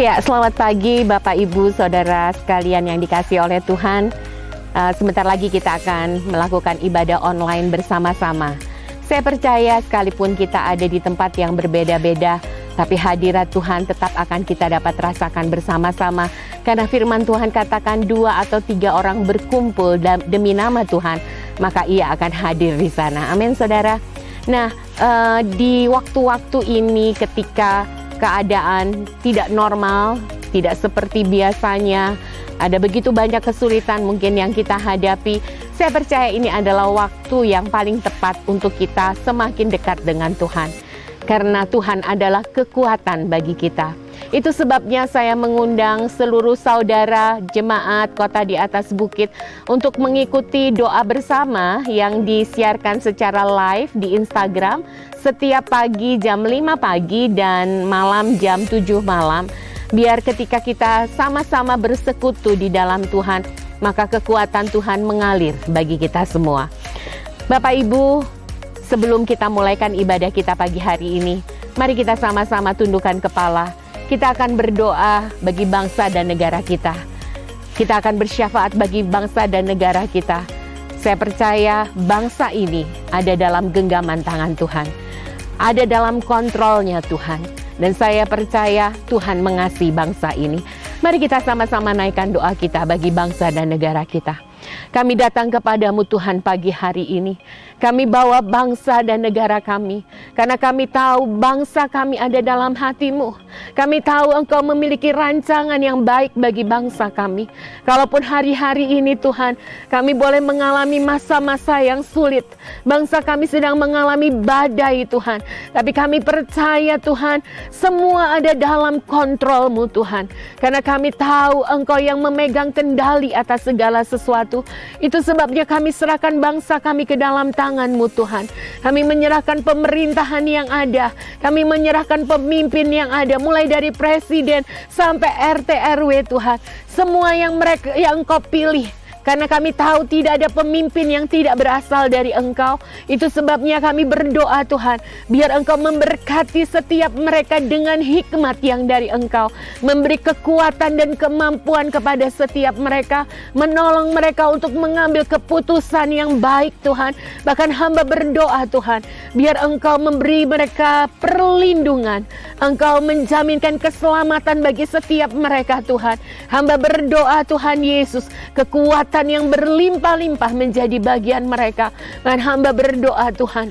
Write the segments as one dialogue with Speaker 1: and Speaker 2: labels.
Speaker 1: Ya, selamat pagi Bapak Ibu Saudara sekalian yang dikasihi oleh Tuhan. Sebentar lagi kita akan melakukan ibadah online bersama-sama. Saya percaya sekalipun kita ada di tempat yang berbeda-beda, tapi hadirat Tuhan tetap akan kita dapat rasakan bersama-sama. Karena firman Tuhan katakan 2 atau 3 orang berkumpul demi nama Tuhan, maka Ia akan hadir di sana. Amin saudara. Nah, di waktu-waktu ini ketika keadaan tidak normal, tidak seperti biasanya, ada begitu banyak kesulitan mungkin yang kita hadapi. Saya percaya ini adalah waktu yang paling tepat untuk kita semakin dekat dengan Tuhan. Karena Tuhan adalah kekuatan bagi kita. Itu sebabnya saya mengundang seluruh saudara jemaat Kota di Atas Bukit untuk mengikuti doa bersama yang disiarkan secara live di Instagram setiap pagi jam 5 pagi dan malam jam 7 malam. Biar ketika kita sama-sama bersekutu di dalam Tuhan, maka kekuatan Tuhan mengalir bagi kita semua. Bapak Ibu, sebelum kita mulaikan ibadah kita pagi hari ini, mari kita sama-sama tundukkan kepala. Kita akan berdoa bagi bangsa dan negara kita. Kita akan bersyafaat bagi bangsa dan negara kita. Saya percaya bangsa ini ada dalam genggaman tangan Tuhan. Ada dalam kontrolnya Tuhan. Dan saya percaya Tuhan mengasihi bangsa ini. Mari kita sama-sama naikkan doa kita bagi bangsa dan negara kita. Kami datang kepadamu Tuhan pagi hari ini. Kami bawa bangsa dan negara kami. Karena kami tahu bangsa kami ada dalam hati-Mu. Kami tahu Engkau memiliki rancangan yang baik bagi bangsa kami. Kalaupun hari-hari ini Tuhan, kami boleh mengalami masa-masa yang sulit. Bangsa kami sedang mengalami badai Tuhan. Tapi kami percaya Tuhan, semua ada dalam kontrol-Mu Tuhan. Karena kami tahu Engkau yang memegang kendali atas segala sesuatu. Itu sebabnya kami serahkan bangsa kami ke dalam tangan-Mu Tuhan. Kami menyerahkan pemerintahan yang ada. Kami menyerahkan pemimpin yang ada. Mulai dari presiden sampai RT RW Tuhan. Semua yang Engkau pilih. Karena kami tahu tidak ada pemimpin yang tidak berasal dari Engkau. Itu sebabnya kami berdoa Tuhan. Biar Engkau memberkati setiap mereka dengan hikmat yang dari Engkau. Memberi kekuatan dan kemampuan kepada setiap mereka. Menolong mereka untuk mengambil keputusan yang baik Tuhan. Bahkan hamba berdoa Tuhan. Biar Engkau memberi mereka perlindungan. Engkau menjaminkan keselamatan bagi setiap mereka Tuhan. Hamba berdoa Tuhan Yesus. Kekuatan yang berlimpah-limpah menjadi bagian mereka. Dan hamba berdoa Tuhan,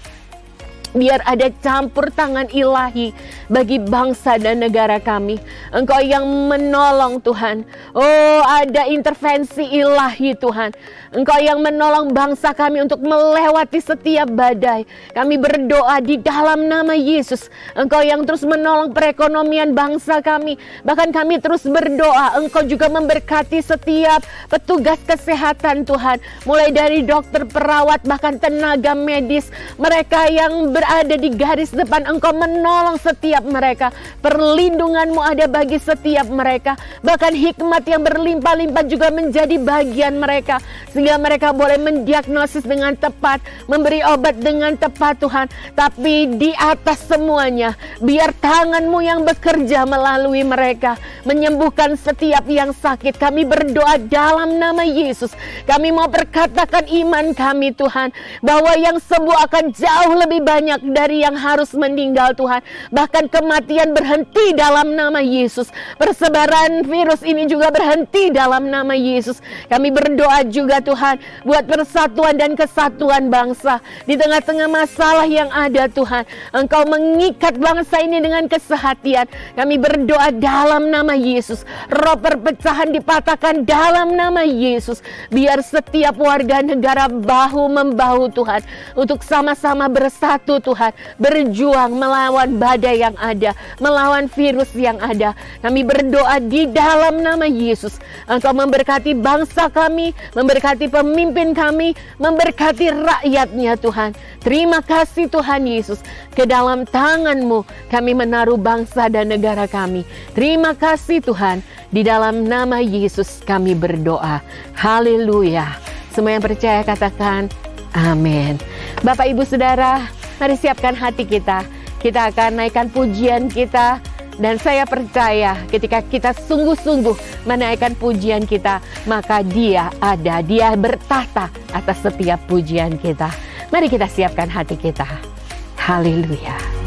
Speaker 1: biar ada campur tangan ilahi bagi bangsa dan negara kami. Engkau yang menolong Tuhan. Oh, ada intervensi ilahi Tuhan. Engkau yang menolong bangsa kami untuk melewati setiap badai. Kami berdoa di dalam nama Yesus. Engkau yang terus menolong perekonomian bangsa kami. Bahkan kami terus berdoa, Engkau juga memberkati setiap petugas kesehatan Tuhan. Mulai dari dokter, perawat, bahkan tenaga medis. Mereka yang berada di garis depan, Engkau menolong setiap mereka. Perlindungan-Mu ada bagi setiap mereka. Bahkan hikmat yang berlimpah-limpah juga menjadi bagian mereka. Sehingga mereka boleh mendiagnosis dengan tepat, memberi obat dengan tepat Tuhan. Tapi di atas semuanya, biar tangan-Mu yang bekerja melalui mereka, menyembuhkan setiap yang sakit. Kami berdoa dalam nama Yesus. Kami mau perkatakan iman kami Tuhan, bahwa yang sembuh akan jauh lebih banyak banyak dari yang harus meninggal Tuhan. Bahkan kematian berhenti dalam nama Yesus. Persebaran virus ini juga berhenti dalam nama Yesus. Kami berdoa juga Tuhan buat persatuan dan kesatuan bangsa. Di tengah-tengah masalah yang ada Tuhan, Engkau mengikat bangsa ini dengan kesehatian. Kami berdoa dalam nama Yesus. Roh perpecahan dipatahkan dalam nama Yesus. Biar setiap warga negara bahu-membahu Tuhan, untuk sama-sama bersatu Tuhan, berjuang melawan badai yang ada, melawan virus yang ada. Kami berdoa di dalam nama Yesus. Engkau memberkati bangsa kami, memberkati pemimpin kami, memberkati rakyatnya Tuhan. Terima kasih Tuhan Yesus. Ke dalam tangan-Mu kami menaruh bangsa dan negara kami. Terima kasih Tuhan. Di dalam nama Yesus kami berdoa. Haleluya. Semua yang percaya katakan amin. Bapak Ibu Saudara, mari siapkan hati kita. Kita akan naikkan pujian kita. Dan saya percaya ketika kita sungguh-sungguh menaikkan pujian kita, maka Dia ada, Dia bertahta atas setiap pujian kita. Mari kita siapkan hati kita. Haleluya.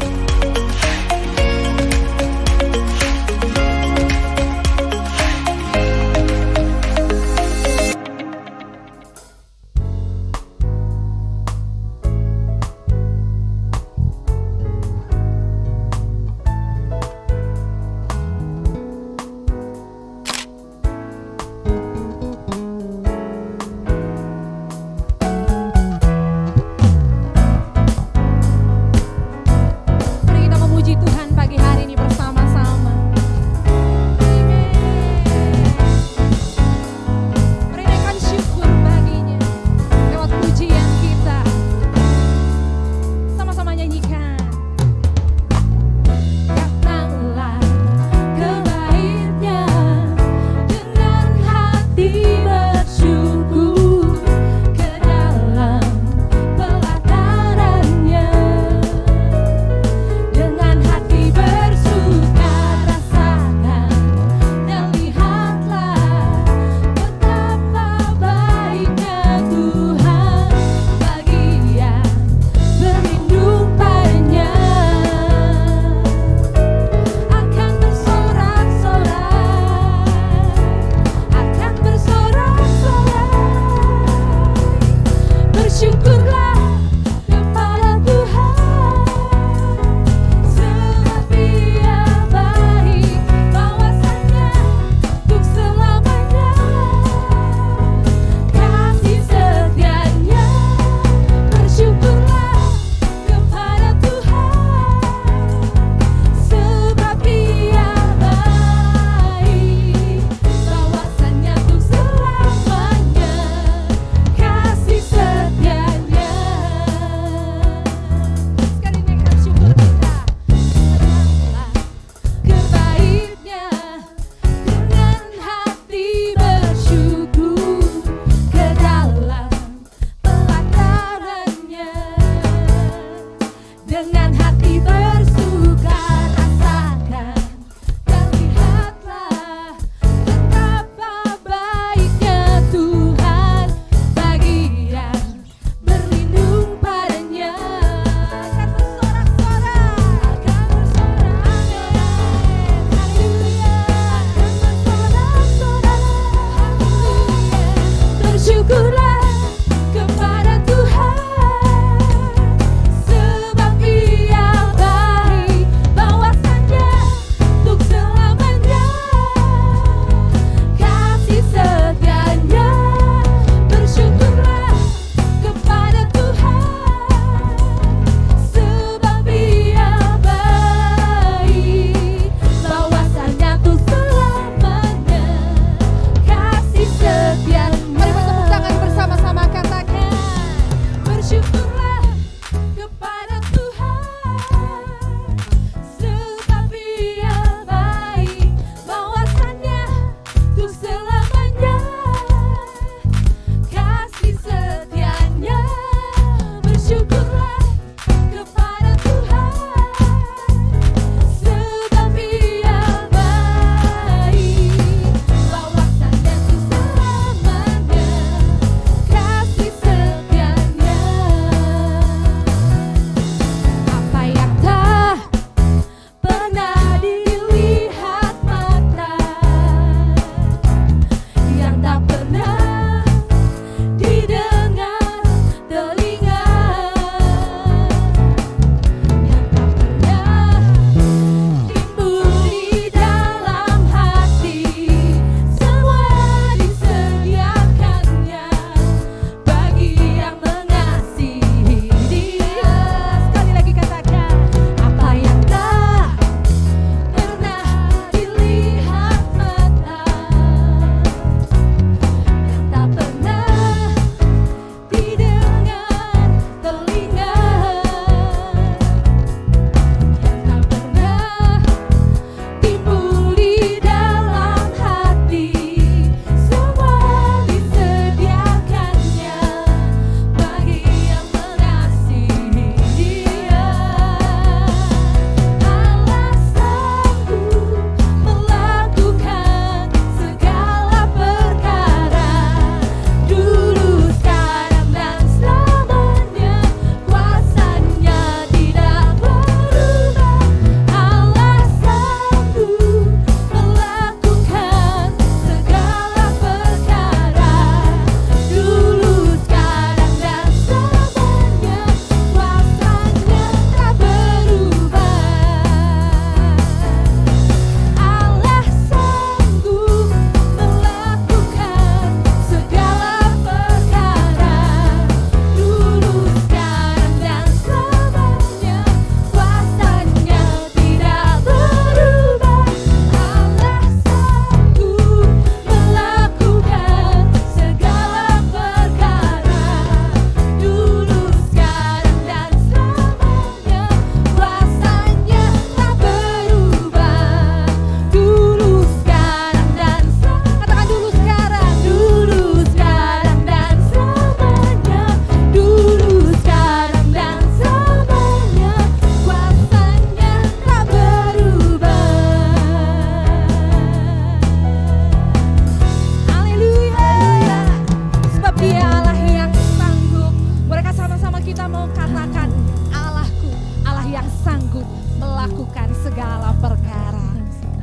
Speaker 2: kita mau katakan, Allahku, Allah yang sanggup melakukan segala perkara.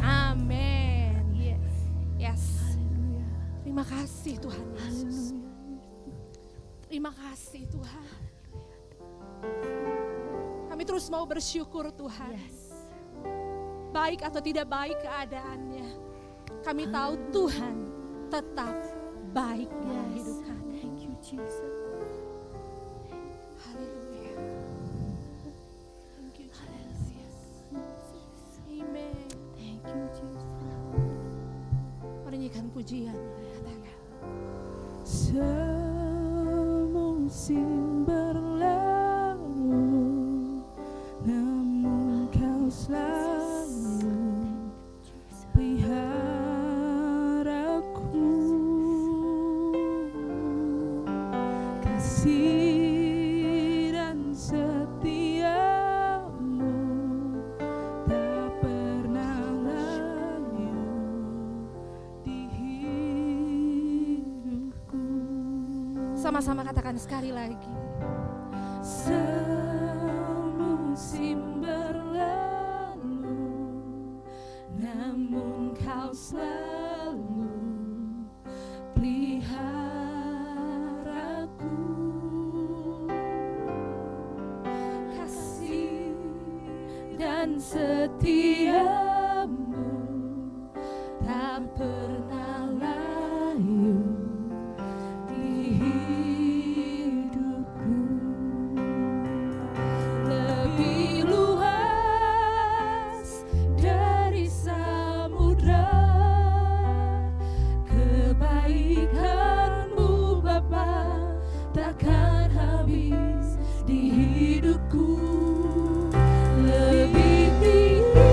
Speaker 2: Amin. Yes. Terima kasih Tuhan Yesus. Terima kasih Tuhan. Kami terus mau bersyukur Tuhan. Baik atau tidak baik keadaannya, kami tahu Tuhan tetap baik dalam hidup kami.
Speaker 3: Thank you, Jesus.
Speaker 2: Haleluya. Thank you Jesus. Amen.
Speaker 3: Thank you, Jesus.
Speaker 2: Mari nyanyikan pujian. Katakan.
Speaker 3: Semusim berlalu, namun Kau selalu peliharaku. Kasih dan setiamu tak pernah layu di hidupku.
Speaker 2: Sama-sama katakan sekali lagi.
Speaker 3: Semusim berlalu, namun Kau selalu peliharaku. Kasih dan setiamu tak pernah layu di hidupku. Lebih luas dari samudra, kebaikan-Mu Bapa takkan habis di hidupku. Lebih tinggi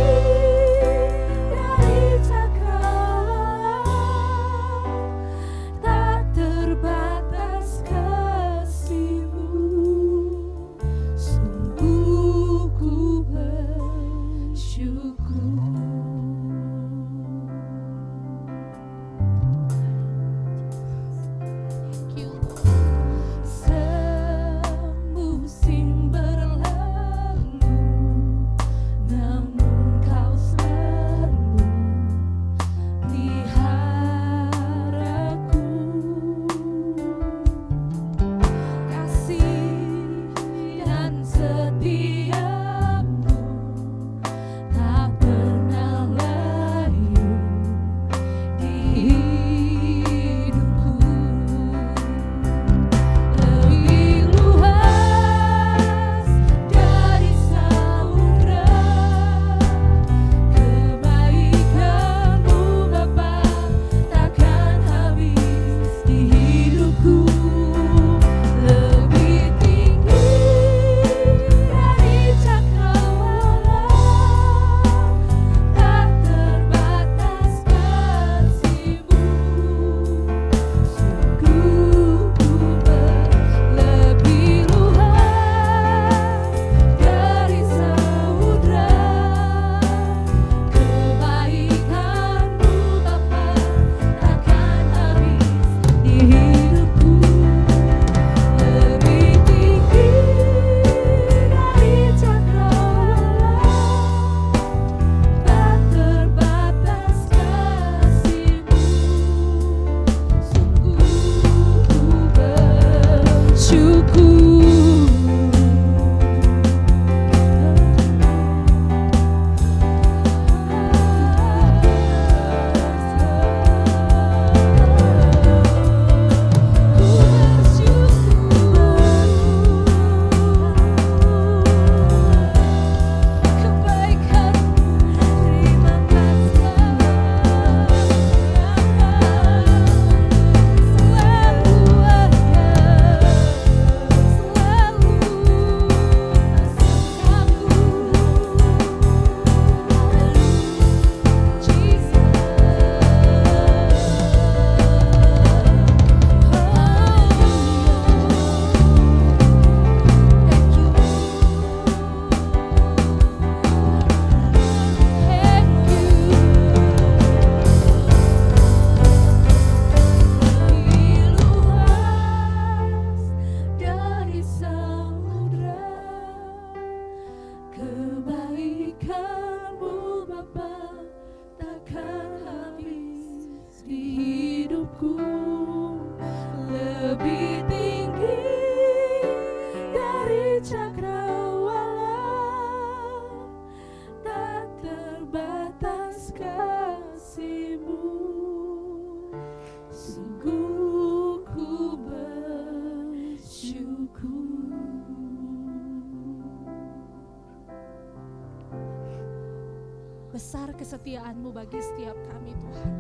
Speaker 2: besar kesetiaan-Mu bagi setiap kami Tuhan.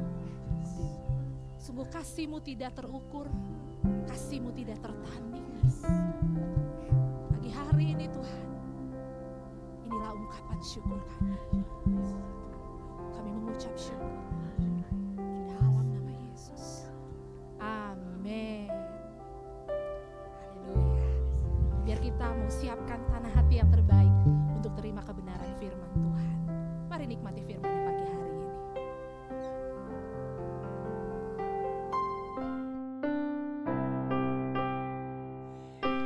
Speaker 2: Sungguh kasih-Mu tidak terukur, kasih-Mu tidak tertanding. Pagi hari ini Tuhan, inilah ungkapan syukur kami. Kami mengucap syukur di dalam nama Yesus. Amin. Haleluya. Biar kita mau siapkan tanah hati yang terbaik untuk terima kebenaran firman Tuhan. Mari nikmati firman-Nya pagi hari ini.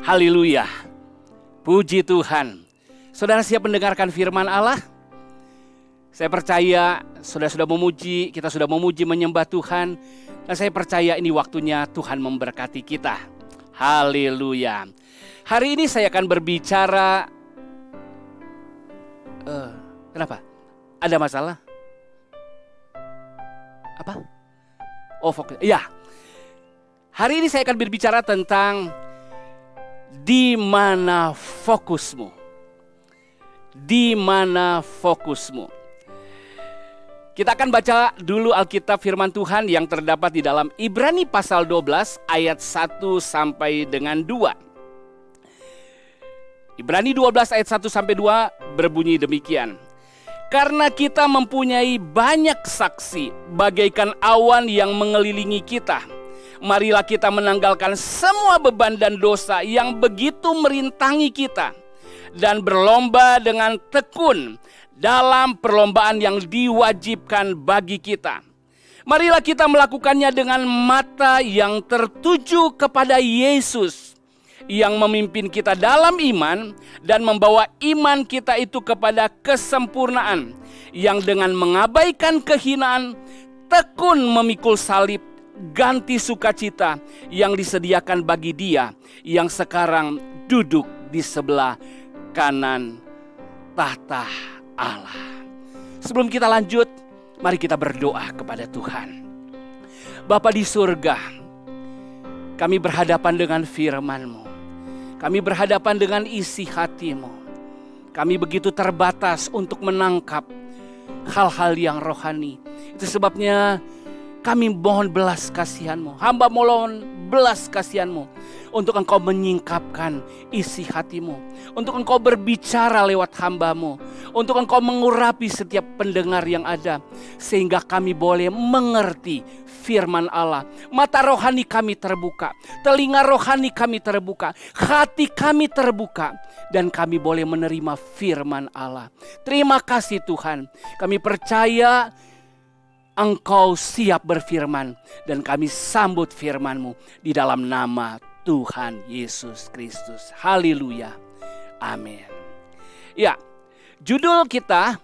Speaker 4: Haleluya. Puji Tuhan. Saudara siap mendengarkan firman Allah? Saya percaya saudara sudah memuji, kita sudah memuji menyembah Tuhan. Dan saya percaya ini waktunya Tuhan memberkati kita. Haleluya. Hari ini saya akan berbicara. Kenapa? Ada masalah? Apa? Oh, fokus. Ya. Hari ini saya akan berbicara tentang di mana fokusmu? Di mana fokusmu? Kita akan baca dulu Alkitab firman Tuhan yang terdapat di dalam Ibrani pasal 12 ayat 1 sampai dengan 2. Ibrani 12 ayat 1 sampai 2 berbunyi demikian. Karena kita mempunyai banyak saksi bagaikan awan yang mengelilingi kita. Marilah kita menanggalkan semua beban dan dosa yang begitu merintangi kita. Dan berlomba dengan tekun dalam perlombaan yang diwajibkan bagi kita. Marilah kita melakukannya dengan mata yang tertuju kepada Yesus yang memimpin kita dalam iman dan membawa iman kita itu kepada kesempurnaan, yang dengan mengabaikan kehinaan tekun memikul salib, ganti sukacita yang disediakan bagi Dia yang sekarang duduk di sebelah kanan tahta Allah. Sebelum kita lanjut, mari kita berdoa kepada Tuhan. Bapa di surga, kami berhadapan dengan firman-Mu. Kami berhadapan dengan isi hati-Mu. Kami begitu terbatas untuk menangkap hal-hal yang rohani. Itu sebabnya kami mohon belas kasihan-Mu. Hamba mohon belas kasihan-Mu untuk Engkau menyingkapkan isi hati-Mu, untuk Engkau berbicara lewat hamba-Mu, untuk Engkau mengurapi setiap pendengar yang ada, sehingga kami boleh mengerti firman Allah. Mata rohani kami terbuka, telinga rohani kami terbuka, hati kami terbuka, dan kami boleh menerima firman Allah. Terima kasih Tuhan, kami percaya Engkau siap berfirman, dan kami sambut firman-Mu di dalam nama Tuhan Yesus Kristus. Haleluya. Amin. Ya, judul kita,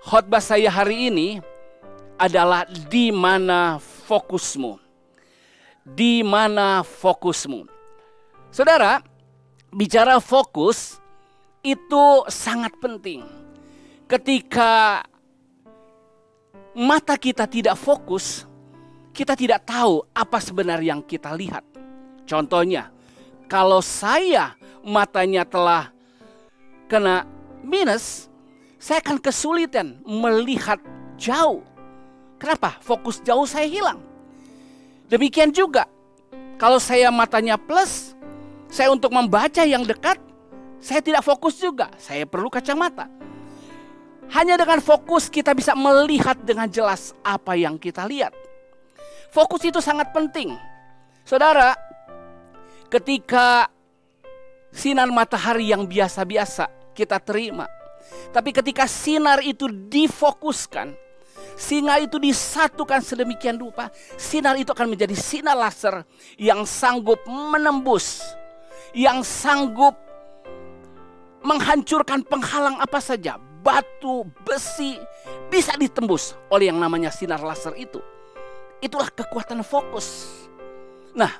Speaker 4: khotbah saya hari ini adalah di mana fokusmu. Di mana fokusmu. Saudara, bicara fokus itu sangat penting. Ketika mata kita tidak fokus, kita tidak tahu apa sebenarnya yang kita lihat. Contohnya, kalau saya matanya telah kena minus, saya akan kesulitan melihat jauh. Kenapa? Fokus jauh saya hilang. Demikian juga, kalau saya matanya plus, saya untuk membaca yang dekat, saya tidak fokus juga. Saya perlu kacamata. Hanya dengan fokus kita bisa melihat dengan jelas apa yang kita lihat. Fokus itu sangat penting. Saudara, ketika sinar matahari yang biasa-biasa kita terima, tapi ketika sinar itu difokuskan, sinar itu disatukan sedemikian rupa, sinar itu akan menjadi sinar laser yang sanggup menembus, yang sanggup menghancurkan penghalang apa saja. Batu, besi bisa ditembus oleh yang namanya sinar laser itu. Itulah kekuatan fokus. Nah,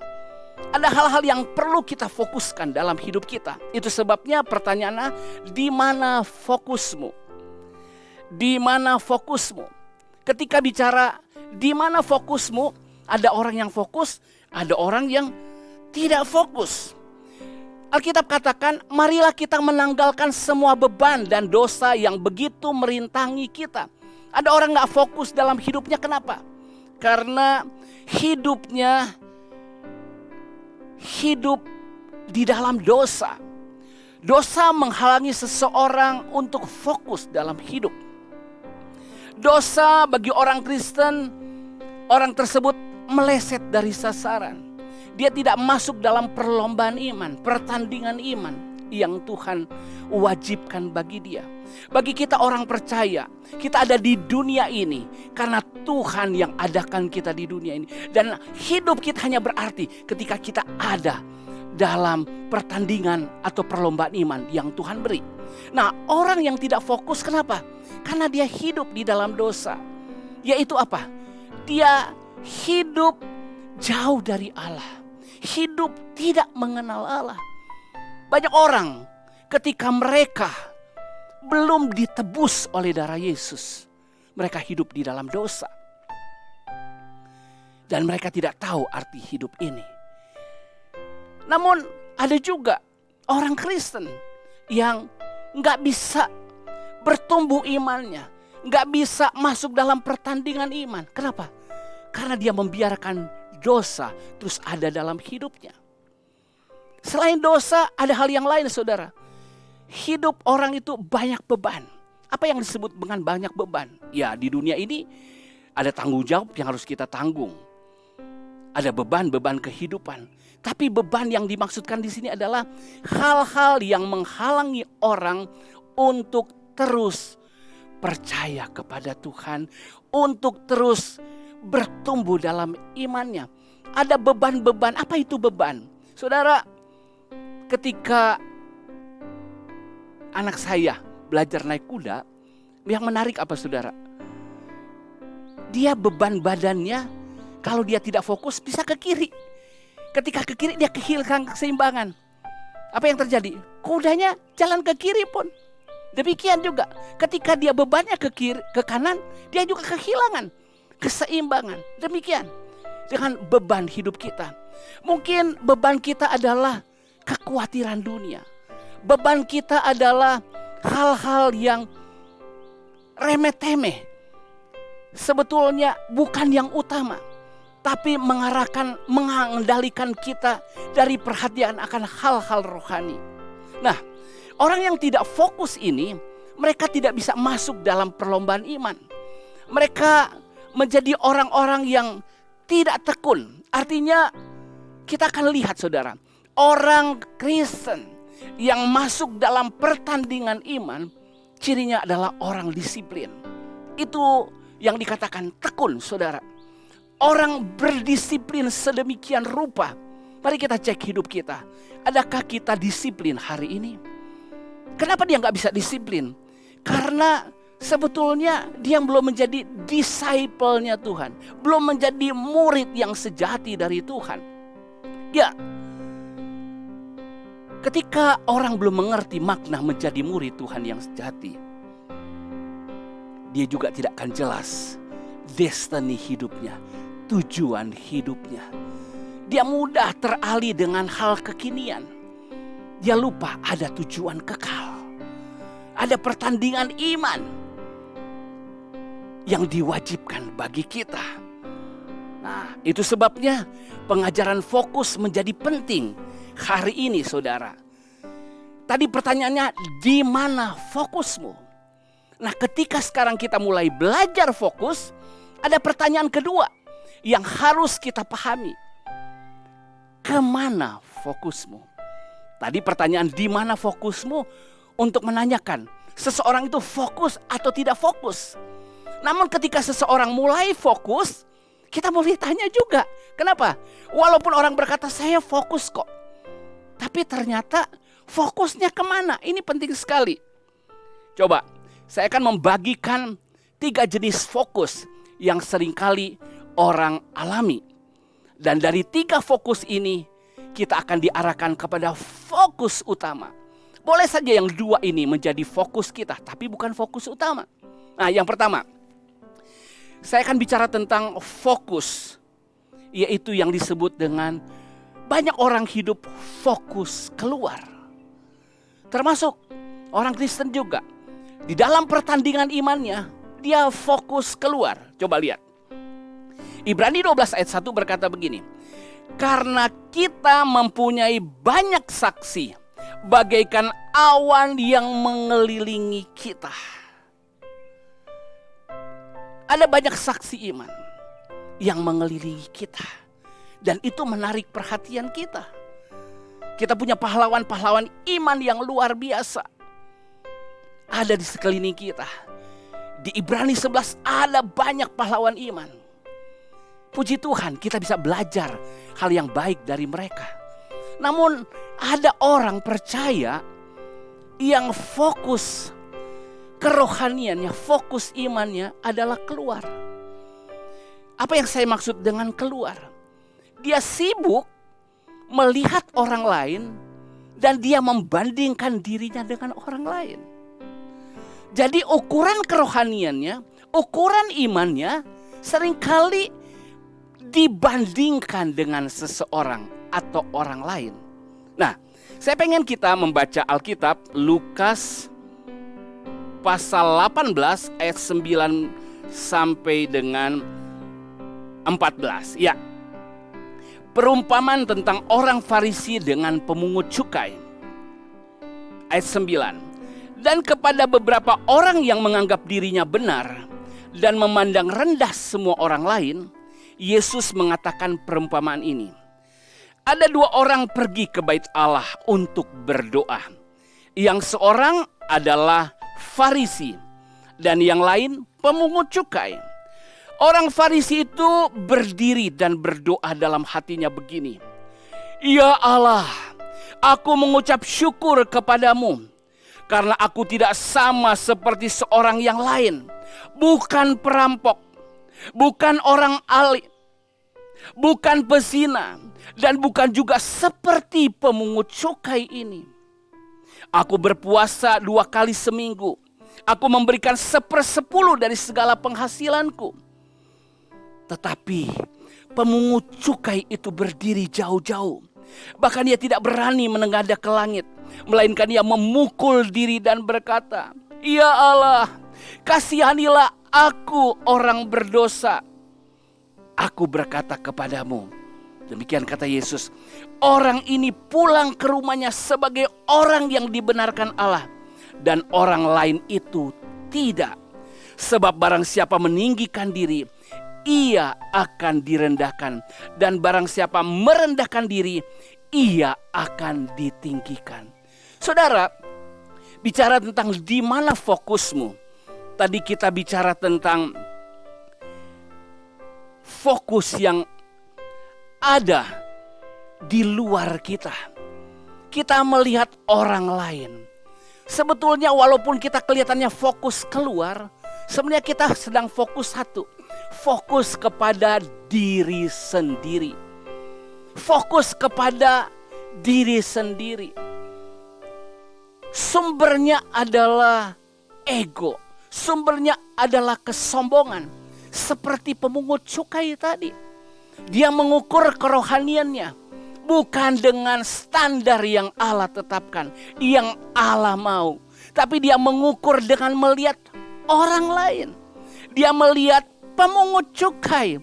Speaker 4: ada hal-hal yang perlu kita fokuskan dalam hidup kita. Itu sebabnya pertanyaannya, di mana fokusmu? Di mana fokusmu? Ketika bicara di mana fokusmu, ada orang yang fokus, ada orang yang tidak fokus. Alkitab katakan, marilah kita menanggalkan semua beban dan dosa yang begitu merintangi kita. Ada orang gak fokus dalam hidupnya, kenapa? Karena hidupnya hidup di dalam dosa. Dosa menghalangi seseorang untuk fokus dalam hidup. Dosa bagi orang Kristen, orang tersebut meleset dari sasaran. Dia tidak masuk dalam perlombaan iman, pertandingan iman yang Tuhan wajibkan bagi dia. Bagi kita orang percaya, kita ada di dunia ini karena Tuhan yang adakan kita di dunia ini. Dan hidup kita hanya berarti ketika kita ada dalam pertandingan atau perlombaan iman yang Tuhan beri. Nah, orang yang tidak fokus, kenapa? Karena dia hidup di dalam dosa. Yaitu apa? Dia hidup jauh dari Allah. Hidup tidak mengenal Allah. Banyak orang ketika mereka belum ditebus oleh darah Yesus, mereka hidup di dalam dosa. Dan mereka tidak tahu arti hidup ini. Namun ada juga orang Kristen yang gak bisa bertumbuh imannya, gak bisa masuk dalam pertandingan iman. Kenapa? Karena dia membiarkan dosa terus ada dalam hidupnya. Selain dosa, ada hal yang lain, saudara. Hidup orang itu banyak beban. Apa yang disebut dengan banyak beban? Ya, di dunia ini ada tanggung jawab yang harus kita tanggung. Ada beban-beban kehidupan. Tapi beban yang dimaksudkan di sini adalah hal-hal yang menghalangi orang untuk terus percaya kepada Tuhan, untuk terus bertumbuh dalam imannya. Ada beban-beban. Apa itu beban? Saudara, ketika anak saya belajar naik kuda, yang menarik apa, saudara? Dia beban badannya, kalau dia tidak fokus bisa ke kiri. Ketika ke kiri dia kehilangan keseimbangan. Apa yang terjadi? Kudanya jalan ke kiri pun. Demikian juga ketika dia bebannya ke kiri, ke kanan, dia juga kehilangan keseimbangan. Demikian dengan beban hidup kita. Mungkin beban kita adalah kekhawatiran dunia. Beban kita adalah hal-hal yang remeh-temeh. Sebetulnya bukan yang utama, tapi mengendalikan kita dari perhatian akan hal-hal rohani. Nah, orang yang tidak fokus ini, mereka tidak bisa masuk dalam perlombaan iman. Mereka menjadi orang-orang yang tidak tekun. Artinya kita akan lihat, saudara, orang Kristen yang masuk dalam pertandingan iman, cirinya adalah orang disiplin. Itu yang dikatakan tekun, saudara. Orang berdisiplin sedemikian rupa. Mari kita cek hidup kita. Adakah kita disiplin hari ini? Kenapa dia gak bisa disiplin? Karena sebetulnya dia belum menjadi disciple-nya Tuhan. Belum menjadi murid yang sejati dari Tuhan. Ya, ketika orang belum mengerti makna menjadi murid Tuhan yang sejati, dia juga tidak akan jelas destiny hidupnya, tujuan hidupnya. Dia mudah teralih dengan hal kekinian. Dia lupa ada tujuan kekal. Ada pertandingan iman yang diwajibkan bagi kita. Nah, itu sebabnya pengajaran fokus menjadi penting hari ini, saudara. Tadi pertanyaannya, di mana fokusmu? Nah, ketika sekarang kita mulai belajar fokus, ada pertanyaan kedua yang harus kita pahami. Kemana fokusmu? Tadi pertanyaan di mana fokusmu untuk menanyakan seseorang itu fokus atau tidak fokus. Namun ketika seseorang mulai fokus, kita boleh tanya juga. Kenapa? Walaupun orang berkata saya fokus kok, tapi ternyata fokusnya kemana? Ini penting sekali. Coba, saya akan membagikan 3 jenis fokus yang seringkali orang alami. Dan dari 3 fokus ini, kita akan diarahkan kepada fokus utama. Boleh saja yang 2 ini menjadi fokus kita, tapi bukan fokus utama. Nah, yang pertama, saya akan bicara tentang fokus, yaitu yang disebut dengan banyak orang hidup fokus keluar. Termasuk orang Kristen juga. Di dalam pertandingan imannya, dia fokus keluar. Coba lihat. Ibrani 12 ayat 1 berkata begini. Karena kita mempunyai banyak saksi, bagaikan awan yang mengelilingi kita. Ada banyak saksi iman yang mengelilingi kita. Dan itu menarik perhatian kita. Kita punya pahlawan-pahlawan iman yang luar biasa. Ada di sekeliling kita. Di Ibrani 11 ada banyak pahlawan iman. Puji Tuhan kita bisa belajar hal yang baik dari mereka. Namun ada orang percaya yang fokus kerohaniannya, fokus imannya adalah keluar. Apa yang saya maksud dengan keluar? Dia sibuk melihat orang lain dan dia membandingkan dirinya dengan orang lain. Jadi ukuran kerohaniannya, ukuran imannya seringkali dibandingkan dengan seseorang atau orang lain. Nah, saya pengen kita membaca Alkitab Lukas pasal 18 ayat 9 sampai dengan 14. Ya. Perumpamaan tentang orang Farisi dengan pemungut cukai. Ayat 9. Dan kepada beberapa orang yang menganggap dirinya benar dan memandang rendah semua orang lain, Yesus mengatakan perumpamaan ini. Ada dua orang pergi ke bait Allah untuk berdoa. Yang seorang adalah Farisi dan yang lain pemungut cukai. Orang Farisi itu berdiri dan berdoa dalam hatinya begini. Ya Allah, aku mengucap syukur kepadamu karena aku tidak sama seperti seorang yang lain. Bukan perampok, bukan orang alim, bukan pezina, dan bukan juga seperti pemungut cukai ini. Aku berpuasa 2 kali seminggu. Aku memberikan 1/10 dari segala penghasilanku. Tetapi pemungut cukai itu berdiri jauh-jauh. Bahkan ia tidak berani menengadah ke langit, melainkan ia memukul diri dan berkata, Ya Allah, kasihanilah aku orang berdosa. Aku berkata kepadamu, demikian kata Yesus, orang ini pulang ke rumahnya sebagai orang yang dibenarkan Allah, dan orang lain itu tidak. Sebab barang siapa meninggikan diri, ia akan direndahkan, dan barang siapa merendahkan diri, ia akan ditinggikan. Saudara, bicara tentang di mana fokusmu. Tadi kita bicara tentang fokus yang ada di luar kita. Kita melihat orang lain. Sebetulnya walaupun kita kelihatannya fokus keluar, sebenarnya kita sedang fokus satu. Fokus kepada diri sendiri. Fokus kepada diri sendiri. Sumbernya adalah ego. Sumbernya adalah kesombongan. Seperti pemungut cukai tadi. Dia mengukur kerohaniannya. Bukan dengan standar yang Allah tetapkan. Yang Allah mau. Tapi dia mengukur dengan melihat orang lain. Dia melihat pemungut cukai.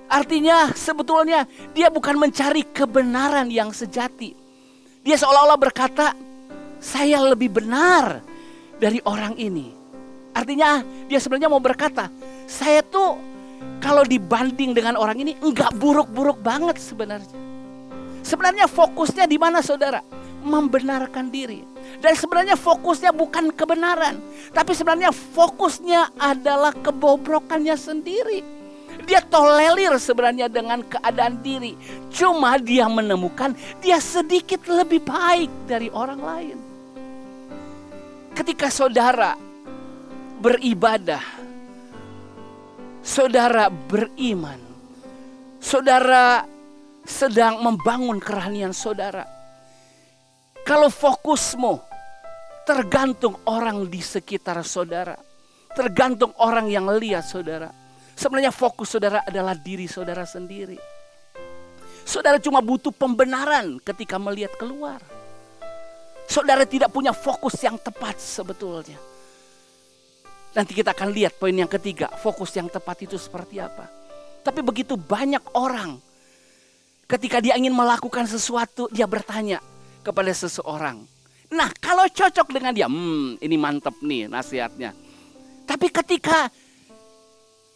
Speaker 4: Artinya sebetulnya dia bukan mencari kebenaran yang sejati. Dia seolah-olah berkata, saya lebih benar dari orang ini. Artinya dia sebenarnya mau berkata, saya tuh kalau dibanding dengan orang ini enggak buruk-buruk banget sebenarnya. Sebenarnya fokusnya di mana saudara? Membenarkan diri. Dan sebenarnya fokusnya bukan kebenaran. Tapi sebenarnya fokusnya adalah kebobrokannya sendiri. Dia tolerir sebenarnya dengan keadaan diri. Cuma dia menemukan dia sedikit lebih baik dari orang lain. Ketika saudara beribadah, saudara beriman, saudara sedang membangun kerohanian saudara. Kalau fokusmu tergantung orang di sekitar saudara, tergantung orang yang lihat saudara. Sebenarnya fokus saudara adalah diri saudara sendiri. Saudara cuma butuh pembenaran ketika melihat keluar. Saudara tidak punya fokus yang tepat sebetulnya. Nanti kita akan lihat poin yang ketiga, fokus yang tepat itu seperti apa. Tapi begitu banyak orang, ketika dia ingin melakukan sesuatu, dia bertanya kepada seseorang. Nah, kalau cocok dengan dia, ini mantep nih nasihatnya. Tapi ketika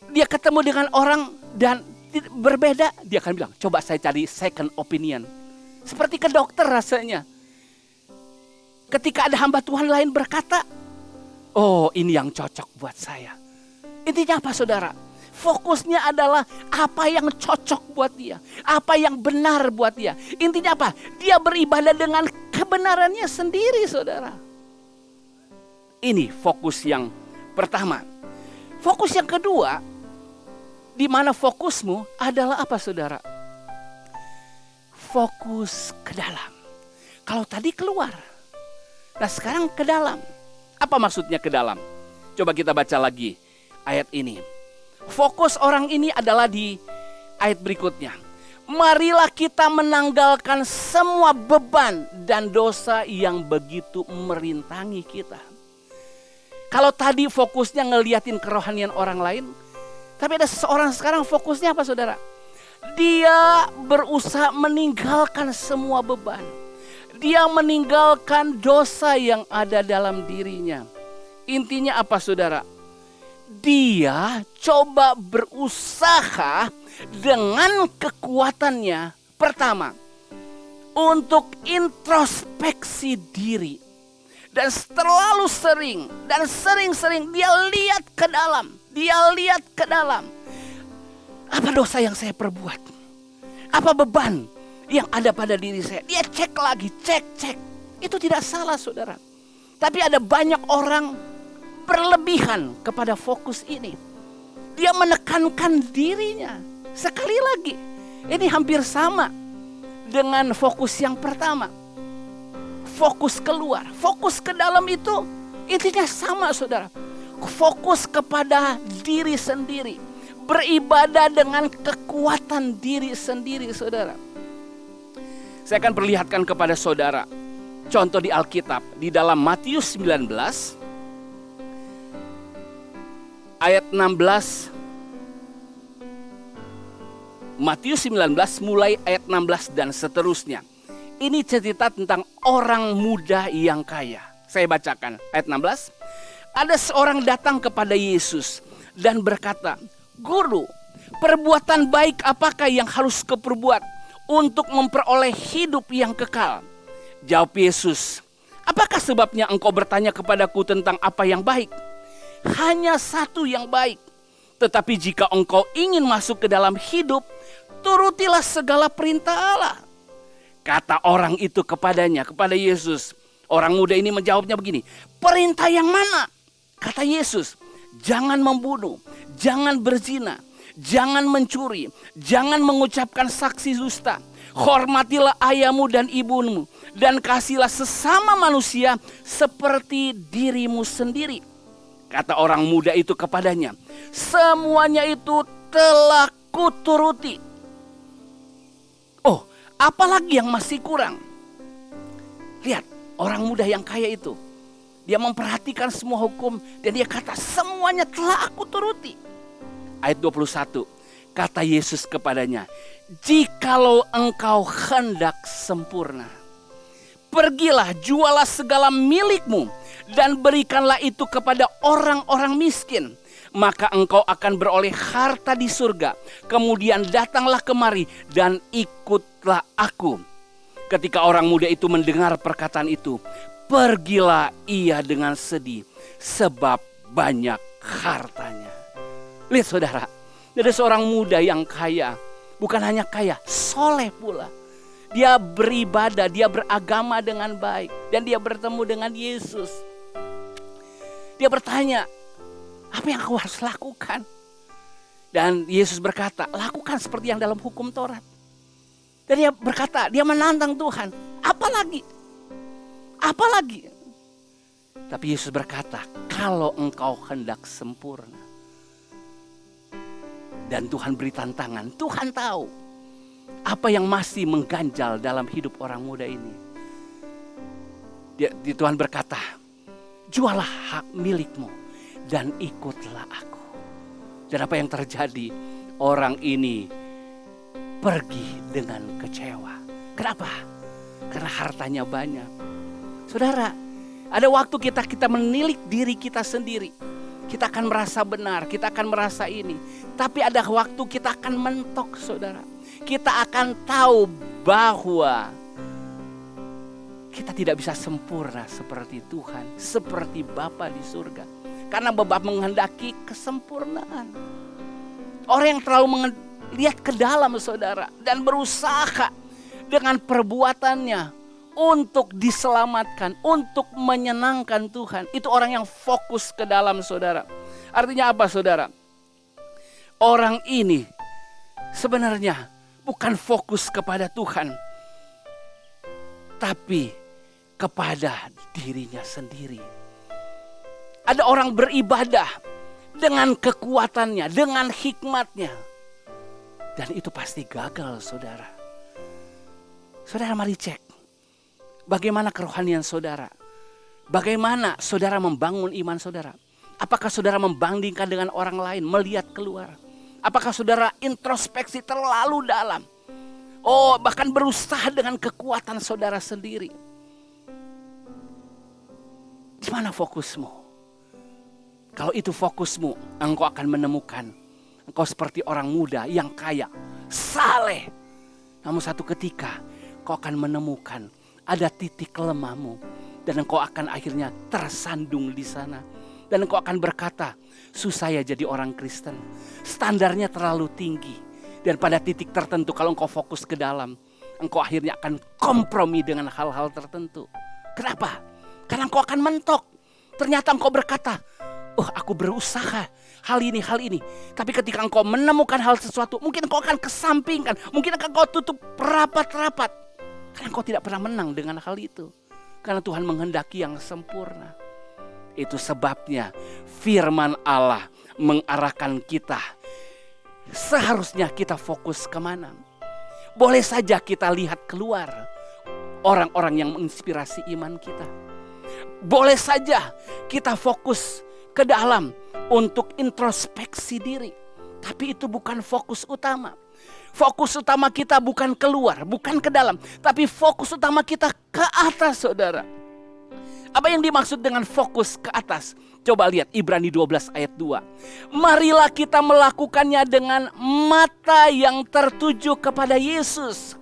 Speaker 4: dia ketemu dengan orang dan berbeda, dia akan bilang, coba saya cari second opinion. Seperti ke dokter rasanya. Ketika ada hamba Tuhan lain berkata, oh ini yang cocok buat saya. Intinya apa saudara? Fokusnya adalah apa yang cocok buat dia. Apa yang benar buat dia. Intinya apa? Dia beribadah dengan kebenarannya sendiri saudara. Ini fokus yang pertama. Fokus yang kedua, di mana fokusmu adalah apa saudara? Fokus ke dalam. Kalau tadi keluar, nah sekarang ke dalam. Apa maksudnya ke dalam? Coba kita baca lagi ayat ini. Fokus orang ini adalah di ayat berikutnya. Marilah kita menanggalkan semua beban dan dosa yang begitu merintangi kita. Kalau tadi fokusnya ngeliatin kerohanian orang lain, tapi ada seseorang sekarang fokusnya apa saudara? Dia berusaha meninggalkan semua beban. Dia meninggalkan dosa yang ada dalam dirinya. Intinya apa saudara? Dia coba berusaha dengan kekuatannya. Pertama, untuk introspeksi diri. Dan terlalu sering dan sering-sering dia lihat ke dalam. Dia lihat ke dalam. Apa dosa yang saya perbuat? Apa beban yang ada pada diri saya? Dia cek lagi, cek. Itu tidak salah saudara. Tapi ada banyak orang berlebihan kepada fokus ini. Dia menekankan dirinya. Sekali lagi, ini hampir sama dengan fokus yang pertama. Fokus keluar, fokus ke dalam itu intinya sama saudara. Fokus kepada diri sendiri. Beribadah dengan kekuatan diri sendiri saudara. Saya akan perlihatkan kepada saudara contoh di Alkitab di dalam Matius 19 ayat 16. Matius 19 mulai ayat 16 dan seterusnya. Ini cerita tentang orang muda yang kaya. Saya bacakan ayat 16. Ada seorang datang kepada Yesus dan berkata, "Guru, perbuatan baik apakah yang harus kuperbuat untuk memperoleh hidup yang kekal?" Jawab Yesus, "Apakah sebabnya engkau bertanya kepadaku tentang apa yang baik? Hanya satu yang baik. Tetapi jika engkau ingin masuk ke dalam hidup, turutilah segala perintah Allah." Kata orang itu kepadanya, kepada Yesus. Orang muda ini menjawabnya begini, "Perintah yang mana?" Kata Yesus, "Jangan membunuh, jangan berzina, jangan mencuri, jangan mengucapkan saksi dusta. Hormatilah ayahmu dan ibumu, dan kasihlah sesama manusia seperti dirimu sendiri." Kata orang muda itu kepadanya, "Semuanya itu telah kuturuti." Oh, apalagi yang masih kurang? Lihat, orang muda yang kaya itu. Dia memperhatikan semua hukum dan dia kata, "Semuanya telah aku turuti." Ayat 21, kata Yesus kepadanya, "Jikalau engkau hendak sempurna, pergilah jualah segala milikmu dan berikanlah itu kepada orang-orang miskin. Maka engkau akan beroleh harta di surga. Kemudian datanglah kemari dan ikutlah aku." Ketika orang muda itu mendengar perkataan itu, pergilah ia dengan sedih sebab banyak hartanya. Lihat saudara, ada seorang muda yang kaya. Bukan hanya kaya, soleh pula. Dia beribadah, dia beragama dengan baik. Dan dia bertemu dengan Yesus. Dia bertanya, "Apa yang aku harus lakukan?" Dan Yesus berkata, "Lakukan seperti yang dalam hukum Taurat." Dan dia berkata, dia menantang Tuhan, "Apalagi? Apalagi?" Tapi Yesus berkata, "Kalau engkau hendak sempurna." Dan Tuhan beri tantangan. Tuhan tahu apa yang masih mengganjal dalam hidup orang muda ini. Tuhan berkata, "Jualah hak milikmu dan ikutlah aku. Dan apa yang terjadi? Orang ini pergi dengan kecewa. Kenapa? Karena hartanya banyak. Saudara, ada waktu kita menilik diri kita sendiri. Kita akan merasa benar, kita akan merasa ini. Tapi ada waktu kita akan mentok, saudara. Kita akan tahu bahwa kita tidak bisa sempurna seperti Tuhan, seperti Bapa di surga. Karena Bapa menghendaki kesempurnaan. Orang yang terlalu lihat ke dalam, saudara, dan berusaha dengan perbuatannya untuk diselamatkan, untuk menyenangkan Tuhan. Itu orang yang fokus ke dalam, saudara. Artinya apa, saudara? Orang ini sebenarnya bukan fokus kepada Tuhan, tapi kepada dirinya sendiri. Ada orang beribadah dengan kekuatannya, dengan hikmatnya. Dan itu pasti gagal, saudara. Saudara, mari cek. Bagaimana kerohanian saudara? Bagaimana saudara membangun iman saudara? Apakah saudara membandingkan dengan orang lain, melihat keluar? Apakah saudara introspeksi terlalu dalam? Oh, bahkan berusaha dengan kekuatan saudara sendiri. Di mana fokusmu? Kalau itu fokusmu, engkau akan menemukan engkau seperti orang muda yang kaya, saleh. Namun satu ketika kau akan menemukan ada titik lemahmu dan engkau akan akhirnya tersandung di sana. Dan engkau akan berkata, susah ya jadi orang Kristen. Standarnya terlalu tinggi. Dan pada titik tertentu kalau engkau fokus ke dalam, engkau akhirnya akan kompromi dengan hal-hal tertentu. Kenapa? Karena engkau akan mentok. Ternyata engkau berkata, oh aku berusaha hal ini. Tapi ketika engkau menemukan hal sesuatu, mungkin engkau akan kesampingkan. Mungkin akan engkau tutup rapat-rapat. Karena engkau tidak pernah menang dengan hal itu. Karena Tuhan menghendaki yang sempurna. Itu sebabnya firman Allah mengarahkan kita. Seharusnya kita fokus kemana? Boleh saja kita lihat keluar orang-orang yang menginspirasi iman kita. Boleh saja kita fokus ke dalam untuk introspeksi diri. Tapi itu bukan fokus utama. Fokus utama kita bukan keluar, bukan ke dalam. Tapi fokus utama kita ke atas, saudara. Apa yang dimaksud dengan fokus ke atas? Coba lihat Ibrani 12 ayat 2. Marilah kita melakukannya dengan mata yang tertuju kepada Yesus,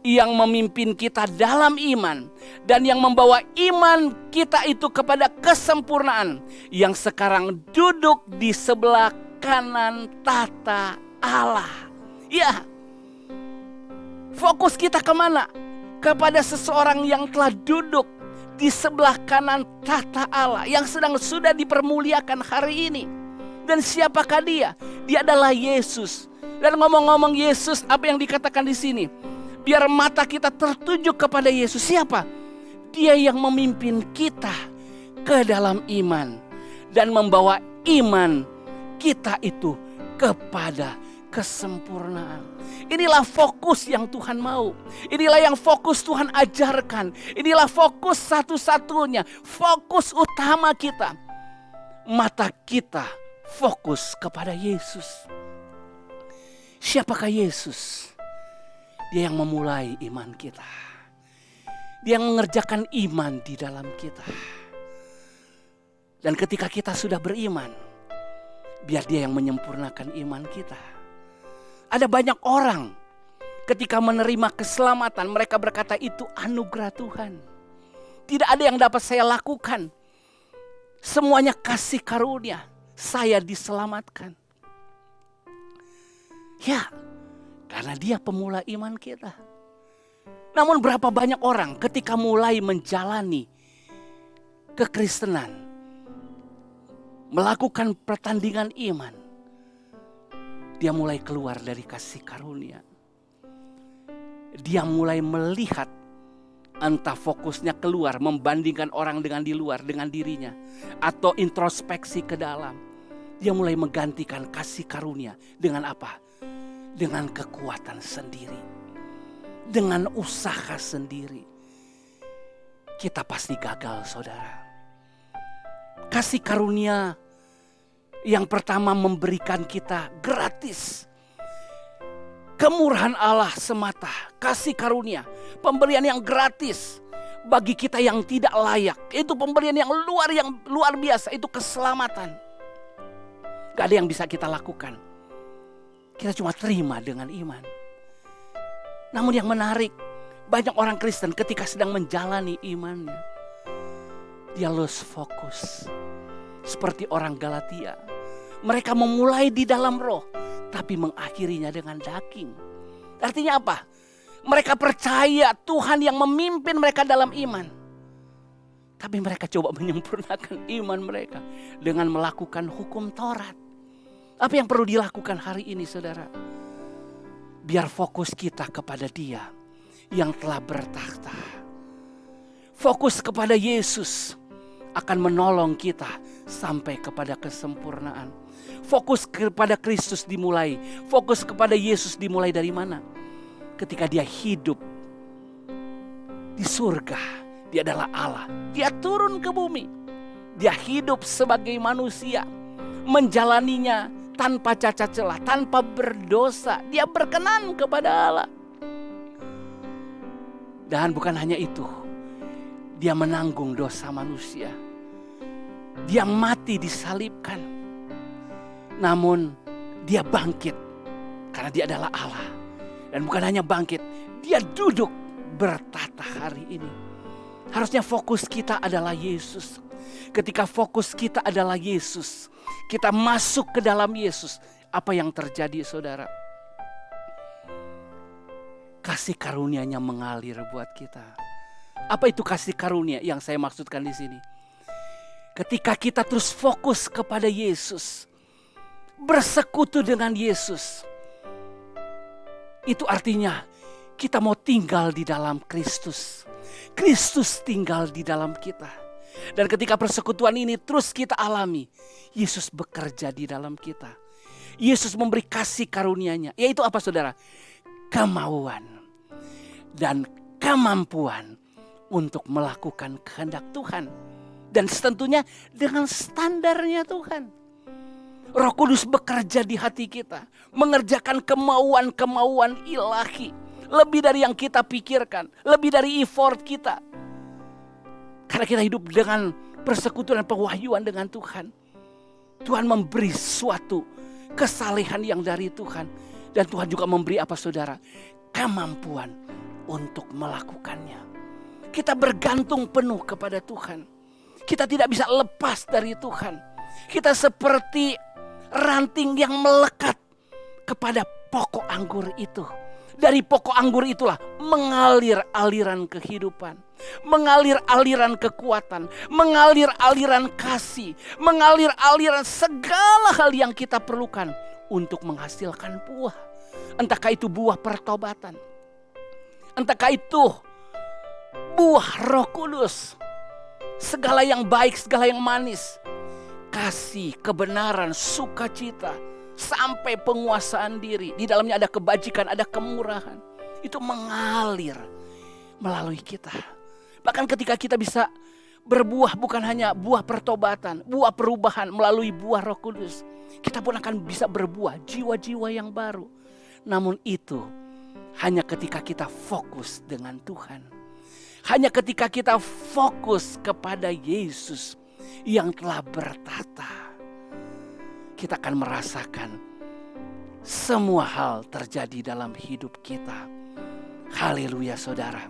Speaker 4: yang memimpin kita dalam iman dan yang membawa iman kita itu kepada kesempurnaan, yang sekarang duduk di sebelah kanan tata Allah. Ya, fokus kita kemana? Kepada seseorang yang telah duduk di sebelah kanan tata Allah, yang sudah dipermuliakan hari ini. Dan siapakah dia? Dia adalah Yesus. Dan ngomong-ngomong Yesus, apa yang dikatakan di sini? Biar mata kita tertuju kepada Yesus. Siapa? Dia yang memimpin kita ke dalam iman dan membawa iman kita itu kepada kesempurnaan. Inilah fokus yang Tuhan mau. Inilah yang fokus Tuhan ajarkan. Inilah fokus satu-satunya. Fokus utama kita. Mata kita fokus kepada Yesus. Siapakah Yesus? Dia yang memulai iman kita. Dia yang mengerjakan iman di dalam kita. Dan ketika kita sudah beriman, biar dia yang menyempurnakan iman kita. Ada banyak orang ketika menerima keselamatan, mereka berkata itu anugerah Tuhan. Tidak ada yang dapat saya lakukan. Semuanya kasih karunia, saya diselamatkan. Ya, karena dia pemula iman kita. Namun berapa banyak orang ketika mulai menjalani kekristenan, melakukan pertandingan iman, dia mulai keluar dari kasih karunia. Dia mulai melihat, entah fokusnya keluar membandingkan orang dengan di luar dengan dirinya, atau introspeksi ke dalam. Dia mulai menggantikan kasih karunia dengan apa? Dengan kekuatan sendiri, dengan usaha sendiri. Kita pasti gagal, saudara. Kasih karunia Yang pertama, memberikan kita gratis. Kemurahan Allah semata, kasih karunia, pemberian yang gratis bagi kita yang tidak layak. Itu pemberian yang luar biasa, itu keselamatan. Gak ada yang bisa kita lakukan. Kita cuma terima dengan iman. Namun yang menarik, banyak orang Kristen ketika sedang menjalani imannya, dia lost fokus. Seperti orang Galatia. Mereka memulai di dalam roh, tapi mengakhirinya dengan daging. Artinya apa? Mereka percaya Tuhan yang memimpin mereka dalam iman. Tapi mereka coba menyempurnakan iman mereka dengan melakukan hukum Taurat. Apa yang perlu dilakukan hari ini, saudara? Biar fokus kita kepada Dia yang telah bertakhta. Fokus kepada Yesus akan menolong kita sampai kepada kesempurnaan. Fokus kepada Kristus dimulai. Fokus kepada Yesus dimulai dari mana? Ketika Dia hidup di surga. Dia adalah Allah. Dia turun ke bumi. Dia hidup sebagai manusia. Menjalaninya tanpa cacat celah, tanpa berdosa. Dia berkenan kepada Allah. Dan bukan hanya itu. Dia menanggung dosa manusia. Dia mati disalibkan. Namun dia bangkit karena dia adalah Allah. Dan bukan hanya bangkit, dia duduk bertata hari ini. Harusnya fokus kita adalah Yesus. Ketika fokus kita adalah Yesus, kita masuk ke dalam Yesus. Apa yang terjadi, saudara? Kasih karunia-Nya mengalir buat kita. Apa itu kasih karunia yang saya maksudkan di sini? Ketika kita terus fokus kepada Yesus, bersekutu dengan Yesus, itu artinya kita mau tinggal di dalam Kristus. Kristus tinggal di dalam kita. Dan ketika persekutuan ini terus kita alami, Yesus bekerja di dalam kita. Yesus memberi kasih karunia-Nya. Yaitu apa, saudara? Kemauan dan kemampuan untuk melakukan kehendak Tuhan. Dan tentunya dengan standarnya Tuhan. Roh Kudus bekerja di hati kita. Mengerjakan kemauan-kemauan ilahi. Lebih dari yang kita pikirkan. Lebih dari effort kita. Karena kita hidup dengan persekutuan dan pewahyuan dengan Tuhan. Tuhan memberi suatu kesalehan yang dari Tuhan. Dan Tuhan juga memberi apa, saudara? Kemampuan untuk melakukannya. Kita bergantung penuh kepada Tuhan. Kita tidak bisa lepas dari Tuhan. Kita seperti ranting yang melekat kepada pokok anggur itu. Dari pokok anggur itulah mengalir aliran kehidupan. Mengalir aliran kekuatan. Mengalir aliran kasih. Mengalir aliran segala hal yang kita perlukan untuk menghasilkan buah. Entahkah itu buah pertobatan. Entahkah itu buah Roh Kudus. Segala yang baik, segala yang manis. Kasih, kebenaran, sukacita. Sampai penguasaan diri. Di dalamnya ada kebajikan, ada kemurahan. Itu mengalir melalui kita. Bahkan ketika kita bisa berbuah bukan hanya buah pertobatan. Buah perubahan melalui buah Roh Kudus. Kita pun akan bisa berbuah jiwa-jiwa yang baru. Namun itu hanya ketika kita fokus dengan Tuhan. Hanya ketika kita fokus kepada Yesus yang telah bertata. Kita akan merasakan semua hal terjadi dalam hidup kita. Haleluya, saudara.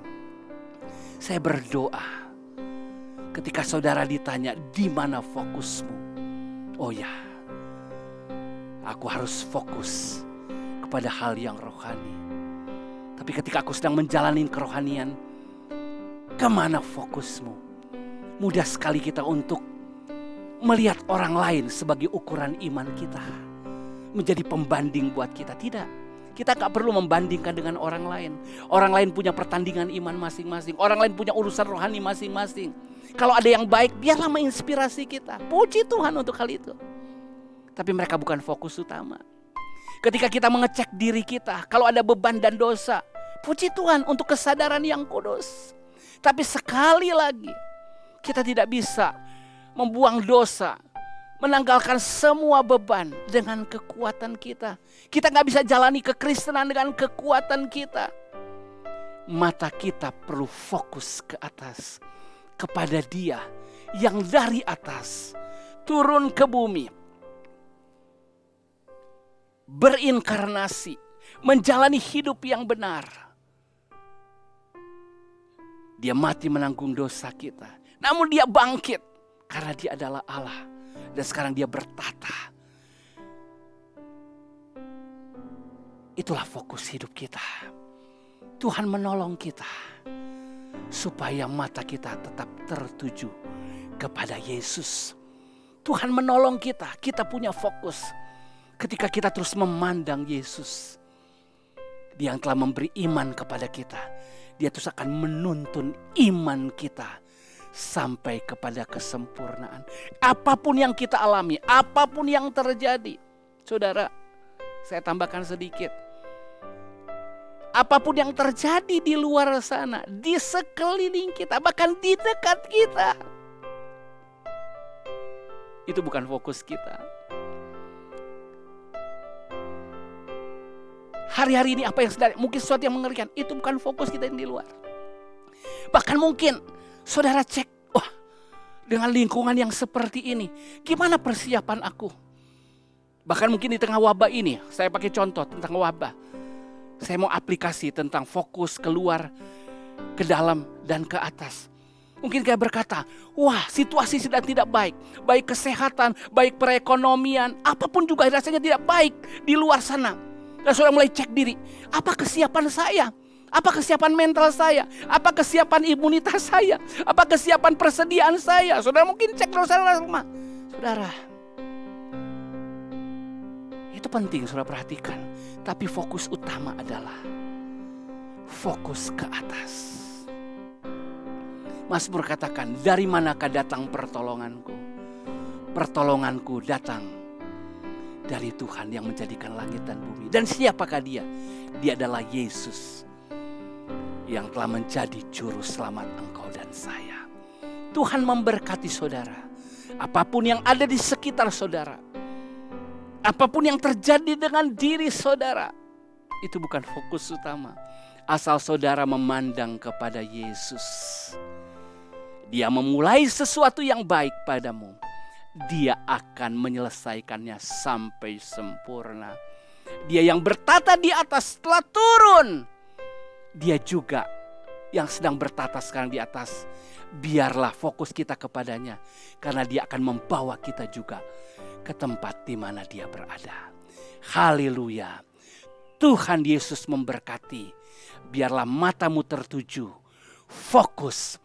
Speaker 4: Saya berdoa ketika saudara ditanya di mana fokusmu. Oh ya, aku harus fokus kepada hal yang rohani. Tapi ketika aku sedang menjalani kerohanian, kemana fokusmu? Mudah sekali kita untuk melihat orang lain sebagai ukuran iman kita. Menjadi pembanding buat kita. Tidak. Kita gak perlu membandingkan dengan orang lain. Orang lain punya pertandingan iman masing-masing. Orang lain punya urusan rohani masing-masing. Kalau ada yang baik, biarlah menginspirasi kita. Puji Tuhan untuk hal itu. Tapi mereka bukan fokus utama. Ketika kita mengecek diri kita, kalau ada beban dan dosa, puji Tuhan untuk kesadaran yang kudus. Tapi sekali lagi, kita tidak bisa membuang dosa, menanggalkan semua beban dengan kekuatan kita. Kita gak bisa jalani kekristenan dengan kekuatan kita. Mata kita perlu fokus ke atas, kepada Dia yang dari atas turun ke bumi, berinkarnasi, menjalani hidup yang benar. Dia mati menanggung dosa kita, namun Dia bangkit karena Dia adalah Allah. Dan sekarang Dia bertata. Itulah fokus hidup kita. Tuhan menolong kita supaya mata kita tetap tertuju kepada Yesus. Tuhan menolong kita, kita punya fokus ketika kita terus memandang Yesus. Dia yang telah memberi iman kepada kita. Dia terus akan menuntun iman kita sampai kepada kesempurnaan. Apapun yang kita alami, apapun yang terjadi. Saudara, saya tambahkan sedikit. Apapun yang terjadi di luar sana, di sekeliling kita, bahkan di dekat kita, itu bukan fokus kita. Hari-hari ini apa yang sedang, mungkin sesuatu yang mengerikan, itu bukan fokus kita yang di luar. Bahkan mungkin saudara cek, wah, dengan lingkungan yang seperti ini, gimana persiapan aku? Bahkan mungkin di tengah wabah ini, saya pakai contoh tentang wabah. Saya mau aplikasi tentang fokus keluar, ke dalam, dan ke atas. Mungkin kayak berkata, wah, situasi sedang tidak baik. Baik kesehatan, baik perekonomian, apapun juga rasanya tidak baik di luar sana. Dan saudara mulai cek diri, apa kesiapan saya? Apa kesiapan mental saya? Apa kesiapan imunitas saya? Apa kesiapan persediaan saya? Saudara mungkin cek saudara rumah. Saudara, itu penting saudara perhatikan. Tapi fokus utama adalah fokus ke atas. Mazmur katakan, dari manakah datang pertolonganku? Pertolonganku datang dari Tuhan yang menjadikan langit dan bumi. Dan siapakah Dia? Dia adalah Yesus yang telah menjadi juru selamat engkau dan saya. Tuhan memberkati saudara. Apapun yang ada di sekitar saudara, apapun yang terjadi dengan diri saudara, itu bukan fokus utama. Asal saudara memandang kepada Yesus. Dia memulai sesuatu yang baik padamu. Dia akan menyelesaikannya sampai sempurna. Dia yang bertata di atas telah turun. Dia juga yang sedang bertata sekarang di atas. Biarlah fokus kita kepadanya. Karena Dia akan membawa kita juga ke tempat di mana Dia berada. Haleluya. Tuhan Yesus memberkati. Biarlah matamu tertuju, fokus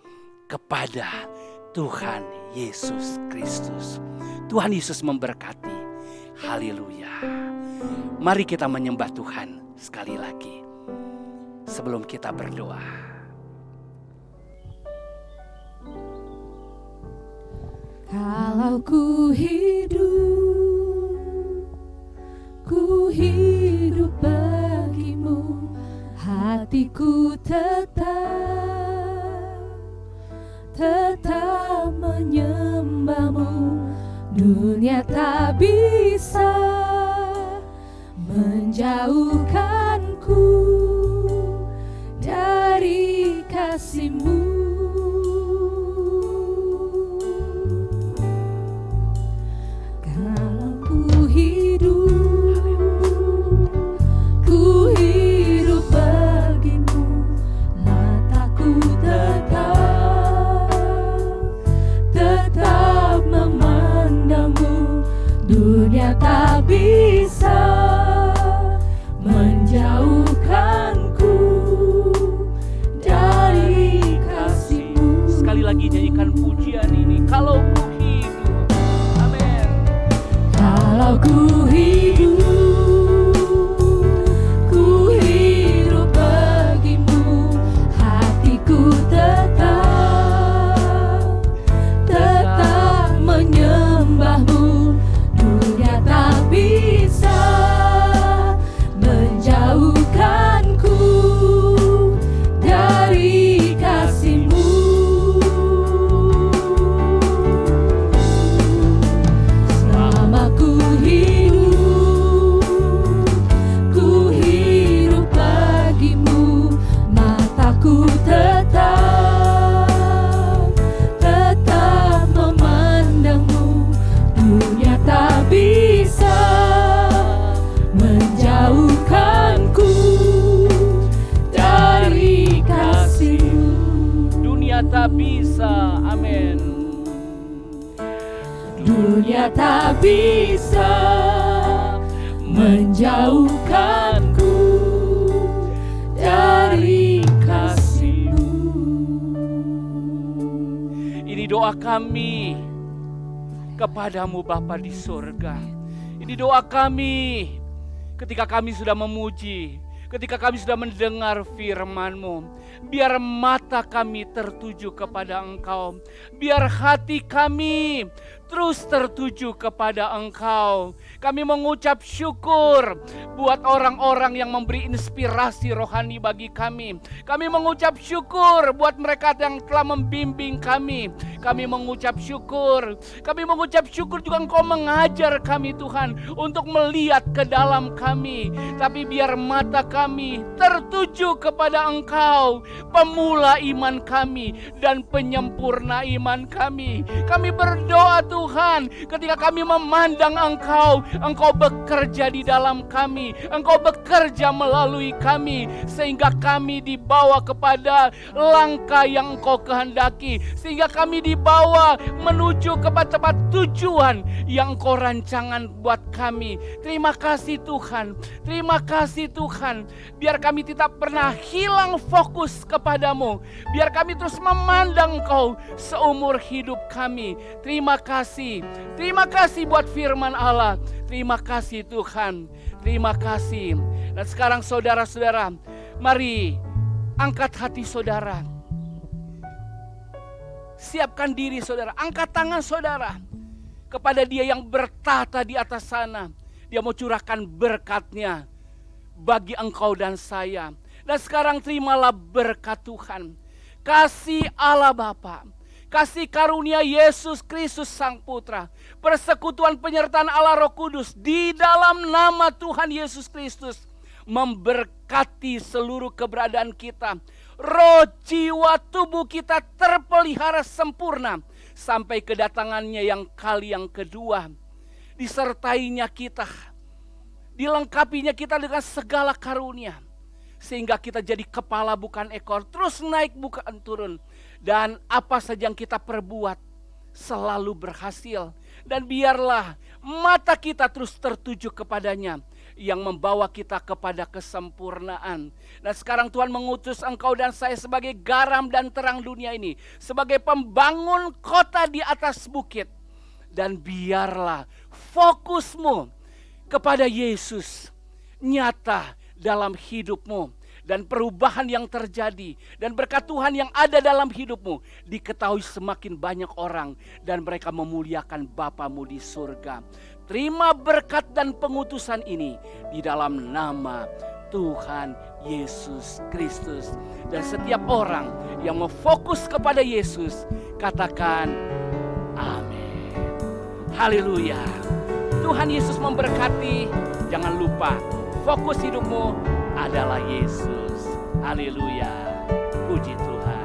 Speaker 4: kepada Tuhan Yesus Kristus. Tuhan Yesus memberkati. Haleluya. Mari kita menyembah Tuhan sekali lagi sebelum kita berdoa.
Speaker 3: Kalau ku hidup bagimu, hatiku tetap menyembahmu. Dunia tak bisa menjauhkanku dari kasih-Mu. Kalau ku hidup bagimu, mataku tetap memandangmu. Dunia tak bisa menjauhkanku dari kasih-Mu.
Speaker 4: Sekali lagi nyanyikan pujian ini. Kalau ku hidup, amin.
Speaker 3: Kalau ku hidup bagimu, hatiku tetap menyembahmu. Dunia tak bisa dunia tak bisa menjauhkanku dari kasih-Mu.
Speaker 4: Ini doa kami kepadamu Bapa di surga. Ini doa kami ketika kami sudah memuji, ketika kami sudah mendengar firman-Mu. Biar mata kami tertuju kepada Engkau, biar hati kami terus tertuju kepada Engkau. Kami mengucap syukur buat orang-orang yang memberi inspirasi rohani bagi kami. Kami mengucap syukur buat mereka yang telah membimbing kami. Kami mengucap syukur. Kami mengucap syukur juga Engkau mengajar kami Tuhan untuk melihat ke dalam kami. Tapi biar mata kami tertuju kepada Engkau, pemula iman kami dan penyempurna iman kami. Kami berdoa Tuhan, ketika kami memandang Engkau, Engkau bekerja di dalam kami, Engkau bekerja melalui kami, sehingga kami dibawa kepada langkah yang Engkau kehendaki, sehingga kami dibawa menuju kepada tempat tujuan yang Engkau rancangan buat kami. Terima kasih Tuhan, terima kasih Tuhan. Biar kami tidak pernah hilang fokus kepadamu, biar kami terus memandang Engkau seumur hidup kami. Terima kasih buat firman Allah. Terima kasih Tuhan, terima kasih. Dan sekarang saudara-saudara, mari angkat hati saudara, siapkan diri saudara, angkat tangan saudara kepada Dia yang bertata di atas sana. Dia mau curahkan berkat-Nya bagi engkau dan saya. Dan sekarang terimalah berkat Tuhan, kasih Allah Bapa, kasih karunia Yesus Kristus Sang Putra, persekutuan penyertaan Allah Roh Kudus di dalam nama Tuhan Yesus Kristus memberkati seluruh keberadaan kita. Roh, jiwa, tubuh kita terpelihara sempurna sampai kedatangannya yang kali yang kedua. Disertainya kita, dilengkapinya kita dengan segala karunia, sehingga kita jadi kepala bukan ekor, terus naik bukan turun. Dan apa saja yang kita perbuat selalu berhasil. Dan biarlah mata kita terus tertuju kepadanya, yang membawa kita kepada kesempurnaan. Dan sekarang Tuhan mengutus engkau dan saya sebagai garam dan terang dunia ini, sebagai pembangun kota di atas bukit. Dan biarlah fokusmu kepada Yesus nyata dalam hidupmu, dan perubahan yang terjadi dan berkat Tuhan yang ada dalam hidupmu diketahui semakin banyak orang, dan mereka memuliakan Bapamu di surga. Terima berkat dan pengutusan ini di dalam nama Tuhan Yesus Kristus. Dan setiap orang yang mau fokus kepada Yesus, katakan amin. Haleluya. Tuhan Yesus memberkati. Jangan lupa, fokus hidupmu adalah Yesus. Haleluya. Puji Tuhan.